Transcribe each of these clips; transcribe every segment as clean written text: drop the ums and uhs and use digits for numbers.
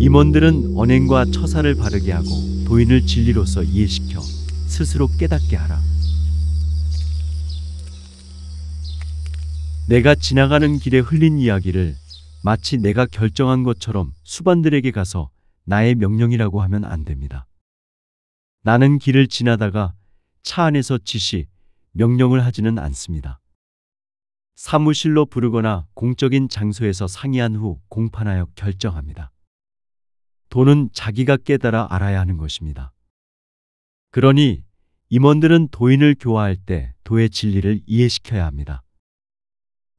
임원들은 언행과 처사를 바르게 하고 도인을 진리로서 이해시켜 스스로 깨닫게 하라. 내가 지나가는 길에 흘린 이야기를 마치 내가 결정한 것처럼 수반들에게 가서 나의 명령이라고 하면 안 됩니다. 나는 길을 지나다가 차 안에서 지시, 명령을 하지는 않습니다. 사무실로 부르거나 공적인 장소에서 상의한 후 공판하여 결정합니다. 도는 자기가 깨달아 알아야 하는 것입니다. 그러니 임원들은 도인을 교화할 때 도의 진리를 이해시켜야 합니다.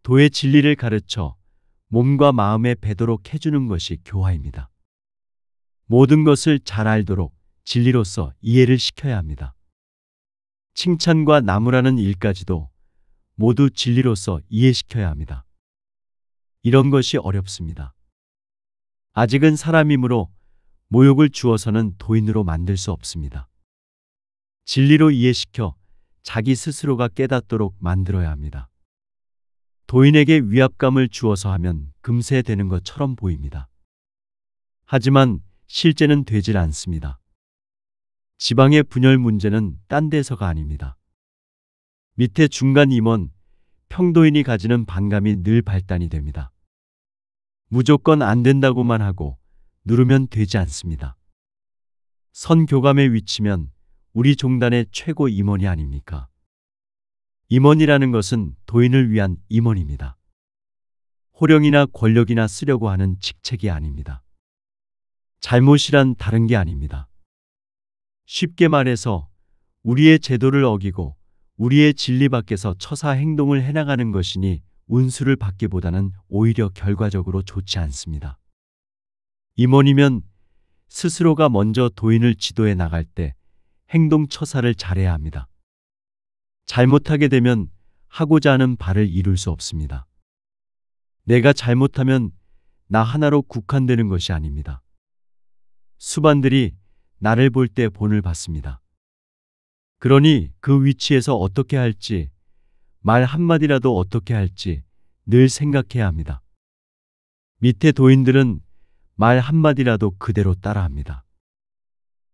도의 진리를 가르쳐 몸과 마음에 배도록 해주는 것이 교화입니다. 모든 것을 잘 알도록 진리로서 이해를 시켜야 합니다. 칭찬과 나무라는 일까지도 모두 진리로서 이해시켜야 합니다. 이런 것이 어렵습니다. 아직은 사람이므로 모욕을 주어서는 도인으로 만들 수 없습니다. 진리로 이해시켜 자기 스스로가 깨닫도록 만들어야 합니다. 도인에게 위압감을 주어서 하면 금세 되는 것처럼 보입니다. 하지만 실제는 되질 않습니다. 지방의 분열 문제는 딴 데서가 아닙니다. 밑에 중간 임원, 평도인이 가지는 반감이 늘 발단이 됩니다. 무조건 안 된다고만 하고 누르면 되지 않습니다. 선교감에 위치면 우리 종단의 최고 임원이 아닙니까? 임원이라는 것은 도인을 위한 임원입니다. 호령이나 권력이나 쓰려고 하는 직책이 아닙니다. 잘못이란 다른 게 아닙니다. 쉽게 말해서 우리의 제도를 어기고 우리의 진리 밖에서 처사 행동을 해나가는 것이니 운수를 받기보다는 오히려 결과적으로 좋지 않습니다. 임원이면 스스로가 먼저 도인을 지도해 나갈 때 행동 처사를 잘해야 합니다. 잘못하게 되면 하고자 하는 바를 이룰 수 없습니다. 내가 잘못하면 나 하나로 국한되는 것이 아닙니다. 수반들이 나를 볼 때 본을 받습니다. 그러니 그 위치에서 어떻게 할지, 말 한마디라도 어떻게 할지 늘 생각해야 합니다. 밑에 도인들은 말 한마디라도 그대로 따라합니다.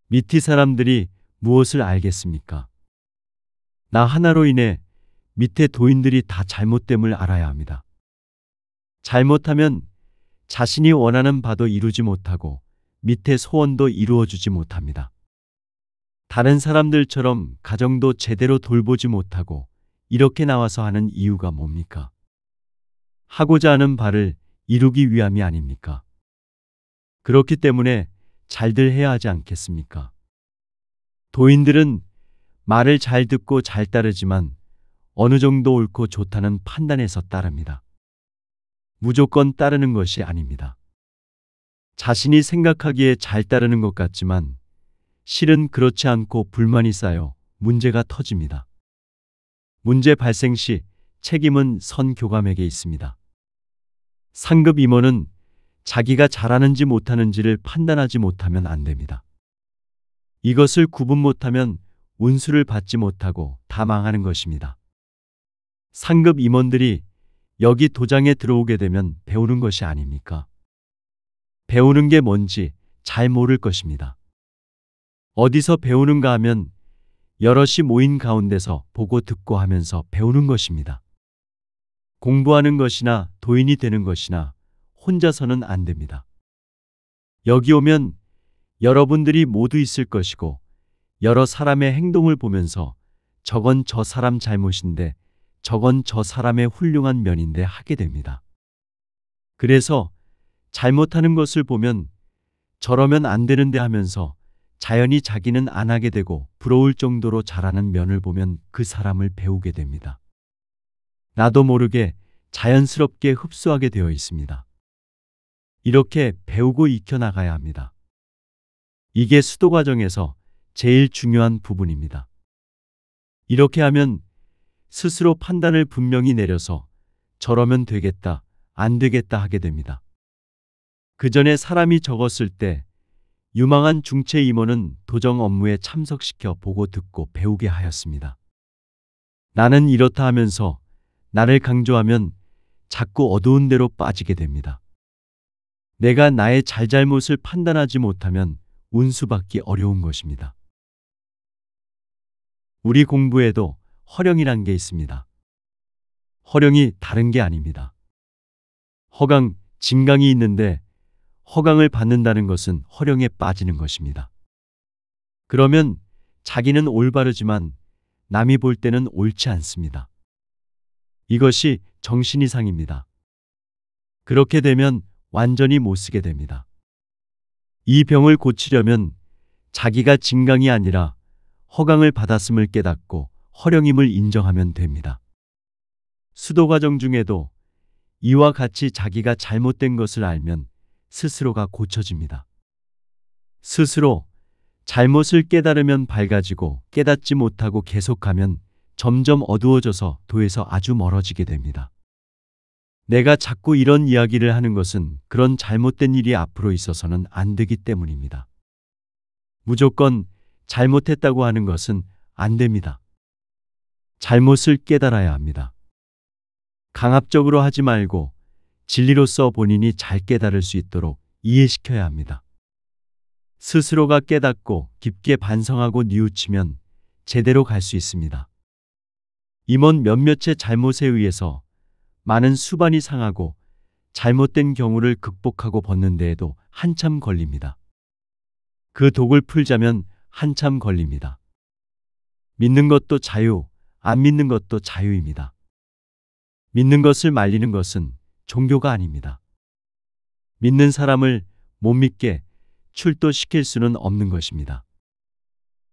밑에 사람들이 무엇을 알겠습니까? 나 하나로 인해 밑에 도인들이 다 잘못됨을 알아야 합니다. 잘못하면 자신이 원하는 바도 이루지 못하고 밑에 소원도 이루어주지 못합니다. 다른 사람들처럼 가정도 제대로 돌보지 못하고 이렇게 나와서 하는 이유가 뭡니까? 하고자 하는 바를 이루기 위함이 아닙니까? 그렇기 때문에 잘들 해야 하지 않겠습니까? 도인들은 말을 잘 듣고 잘 따르지만 어느 정도 옳고 좋다는 판단에서 따릅니다. 무조건 따르는 것이 아닙니다. 자신이 생각하기에 잘 따르는 것 같지만 실은 그렇지 않고 불만이 쌓여 문제가 터집니다. 문제 발생 시 책임은 선교감에게 있습니다. 상급 임원은 자기가 잘하는지 못하는지를 판단하지 못하면 안 됩니다. 이것을 구분 못하면 운수를 받지 못하고 다 망하는 것입니다. 상급 임원들이 여기 도장에 들어오게 되면 배우는 것이 아닙니까? 배우는 게 뭔지 잘 모를 것입니다. 어디서 배우는가 하면 여럿이 모인 가운데서 보고 듣고 하면서 배우는 것입니다. 공부하는 것이나 도인이 되는 것이나 혼자서는 안 됩니다. 여기 오면 여러분들이 모두 있을 것이고 여러 사람의 행동을 보면서 저건 저 사람 잘못인데 저건 저 사람의 훌륭한 면인데 하게 됩니다. 그래서 잘못하는 것을 보면 저러면 안 되는데 하면서 자연히 자기는 안 하게 되고 부러울 정도로 잘하는 면을 보면 그 사람을 배우게 됩니다. 나도 모르게 자연스럽게 흡수하게 되어 있습니다. 이렇게 배우고 익혀나가야 합니다. 이게 수도 과정에서 제일 중요한 부분입니다. 이렇게 하면 스스로 판단을 분명히 내려서 저러면 되겠다, 안 되겠다 하게 됩니다. 그 전에 사람이 적었을 때 유망한 중체 임원은 도정 업무에 참석시켜 보고 듣고 배우게 하였습니다. 나는 이렇다 하면서 나를 강조하면 자꾸 어두운 데로 빠지게 됩니다. 내가 나의 잘잘못을 판단하지 못하면 운수받기 어려운 것입니다. 우리 공부에도 허령이란 게 있습니다. 허령이 다른 게 아닙니다. 허강, 진강이 있는데 허강을 받는다는 것은 허령에 빠지는 것입니다. 그러면 자기는 올바르지만 남이 볼 때는 옳지 않습니다. 이것이 정신이상입니다. 그렇게 되면 완전히 못 쓰게 됩니다. 이 병을 고치려면 자기가 진강이 아니라 허강을 받았음을 깨닫고 허령임을 인정하면 됩니다. 수도 과정 중에도 이와 같이 자기가 잘못된 것을 알면 스스로가 고쳐집니다. 스스로 잘못을 깨달으면 밝아지고 깨닫지 못하고 계속하면 점점 어두워져서 도에서 아주 멀어지게 됩니다. 내가 자꾸 이런 이야기를 하는 것은 그런 잘못된 일이 앞으로 있어서는 안 되기 때문입니다. 무조건 잘못했다고 하는 것은 안 됩니다. 잘못을 깨달아야 합니다. 강압적으로 하지 말고 진리로서 본인이 잘 깨달을 수 있도록 이해시켜야 합니다. 스스로가 깨닫고 깊게 반성하고 뉘우치면 제대로 갈 수 있습니다. 임원 몇몇의 잘못에 의해서 많은 수반이 상하고 잘못된 경우를 극복하고 벗는 데에도 한참 걸립니다. 그 독을 풀자면 한참 걸립니다. 믿는 것도 자유, 안 믿는 것도 자유입니다. 믿는 것을 말리는 것은 종교가 아닙니다. 믿는 사람을 못 믿게 출도시킬 수는 없는 것입니다.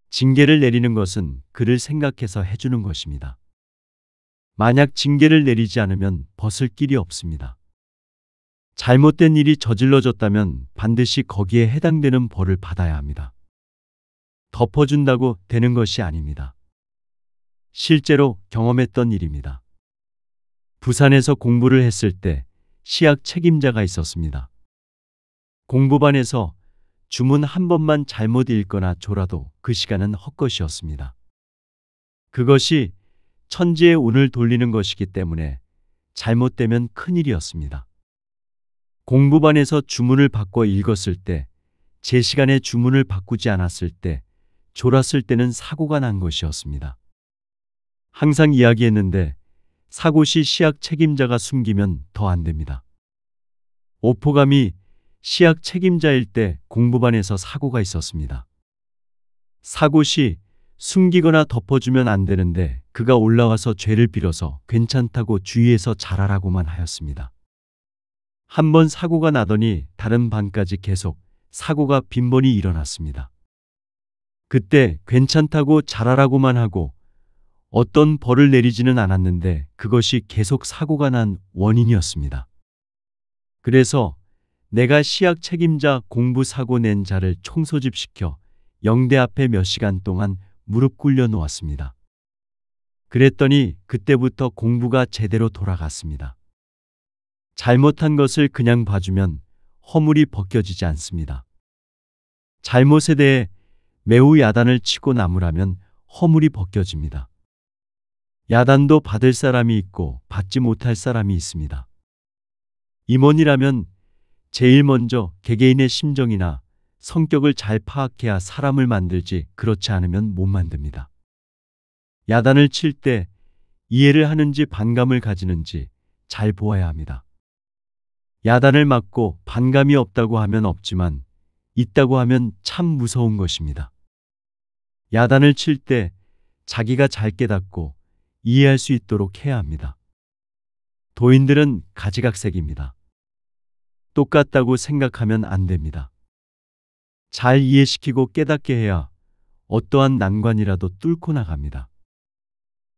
징계를 내리는 것은 그를 생각해서 해주는 것입니다. 만약 징계를 내리지 않으면 벗을 길이 없습니다. 잘못된 일이 저질러졌다면 반드시 거기에 해당되는 벌을 받아야 합니다. 덮어준다고 되는 것이 아닙니다. 실제로 경험했던 일입니다. 부산에서 공부를 했을 때 시약 책임자가 있었습니다. 공부반에서 주문 한 번만 잘못 읽거나 졸아도 그 시간은 헛것이었습니다. 그것이 천지의 운을 돌리는 것이기 때문에 잘못되면 큰일이었습니다. 공부반에서 주문을 바꿔 읽었을 때, 제 시간에 주문을 바꾸지 않았을 때, 졸았을 때는 사고가 난 것이었습니다. 항상 이야기했는데 사고 시 시약 책임자가 숨기면 더 안 됩니다. 오포감이 시약 책임자일 때 공부반에서 사고가 있었습니다. 사고 시 숨기거나 덮어주면 안 되는데 그가 올라와서 죄를 빌어서 괜찮다고 주위에서 잘하라고만 하였습니다. 한번 사고가 나더니 다른 반까지 계속 사고가 빈번히 일어났습니다. 그때 괜찮다고 잘하라고만 하고 어떤 벌을 내리지는 않았는데 그것이 계속 사고가 난 원인이었습니다. 그래서 내가 시약 책임자 공부 사고 낸 자를 총소집시켜 영대 앞에 몇 시간 동안 무릎 꿇려 놓았습니다. 그랬더니 그때부터 공부가 제대로 돌아갔습니다. 잘못한 것을 그냥 봐주면 허물이 벗겨지지 않습니다. 잘못에 대해 매우 야단을 치고 나무라면 허물이 벗겨집니다. 야단도 받을 사람이 있고 받지 못할 사람이 있습니다. 임원이라면 제일 먼저 개개인의 심정이나 성격을 잘 파악해야 사람을 만들지 그렇지 않으면 못 만듭니다. 야단을 칠 때 이해를 하는지 반감을 가지는지 잘 보아야 합니다. 야단을 맞고 반감이 없다고 하면 없지만 있다고 하면 참 무서운 것입니다. 야단을 칠 때 자기가 잘 깨닫고 이해할 수 있도록 해야 합니다. 도인들은 가지각색입니다. 똑같다고 생각하면 안 됩니다. 잘 이해시키고 깨닫게 해야 어떠한 난관이라도 뚫고 나갑니다.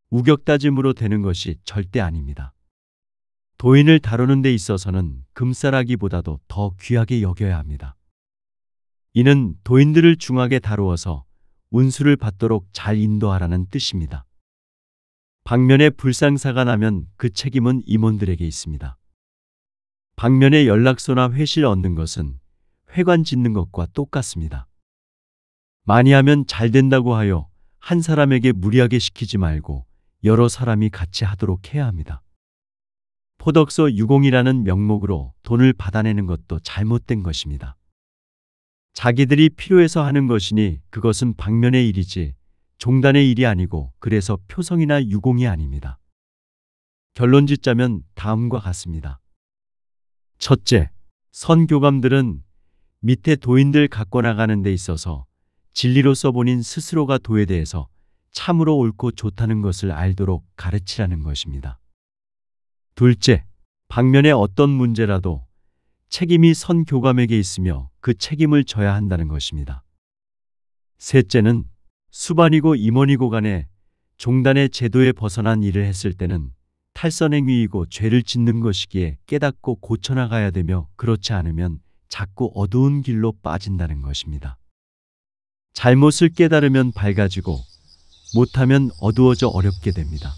우격다짐으로 되는 것이 절대 아닙니다. 도인을 다루는 데 있어서는 금싸라기보다도 더 귀하게 여겨야 합니다. 이는 도인들을 중하게 다루어서 운수를 받도록 잘 인도하라는 뜻입니다. 방면에 불상사가 나면 그 책임은 임원들에게 있습니다. 방면에 연락소나 회실 얻는 것은 회관 짓는 것과 똑같습니다. 많이 하면 잘 된다고 하여 한 사람에게 무리하게 시키지 말고 여러 사람이 같이 하도록 해야 합니다. 포덕서 유공이라는 명목으로 돈을 받아내는 것도 잘못된 것입니다. 자기들이 필요해서 하는 것이니 그것은 방면의 일이지 종단의 일이 아니고 그래서 표성이나 유공이 아닙니다. 결론 짓자면 다음과 같습니다. 첫째, 선교감들은 밑에 도인들 갖고 나가는 데 있어서 진리로서 본인 스스로가 도에 대해서 참으로 옳고 좋다는 것을 알도록 가르치라는 것입니다. 둘째, 방면의 어떤 문제라도 책임이 선교감에게 있으며 그 책임을 져야 한다는 것입니다. 셋째는 수반이고 임원이고 간에 종단의 제도에 벗어난 일을 했을 때는 탈선행위이고 죄를 짓는 것이기에 깨닫고 고쳐나가야 되며 그렇지 않으면 자꾸 어두운 길로 빠진다는 것입니다. 잘못을 깨달으면 밝아지고 못하면 어두워져 어렵게 됩니다.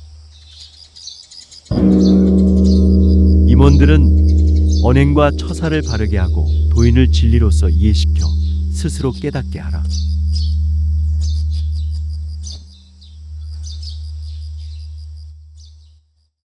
임원들은 언행과 처사를 바르게 하고 도인을 진리로서 이해시켜 스스로 깨닫게 하라.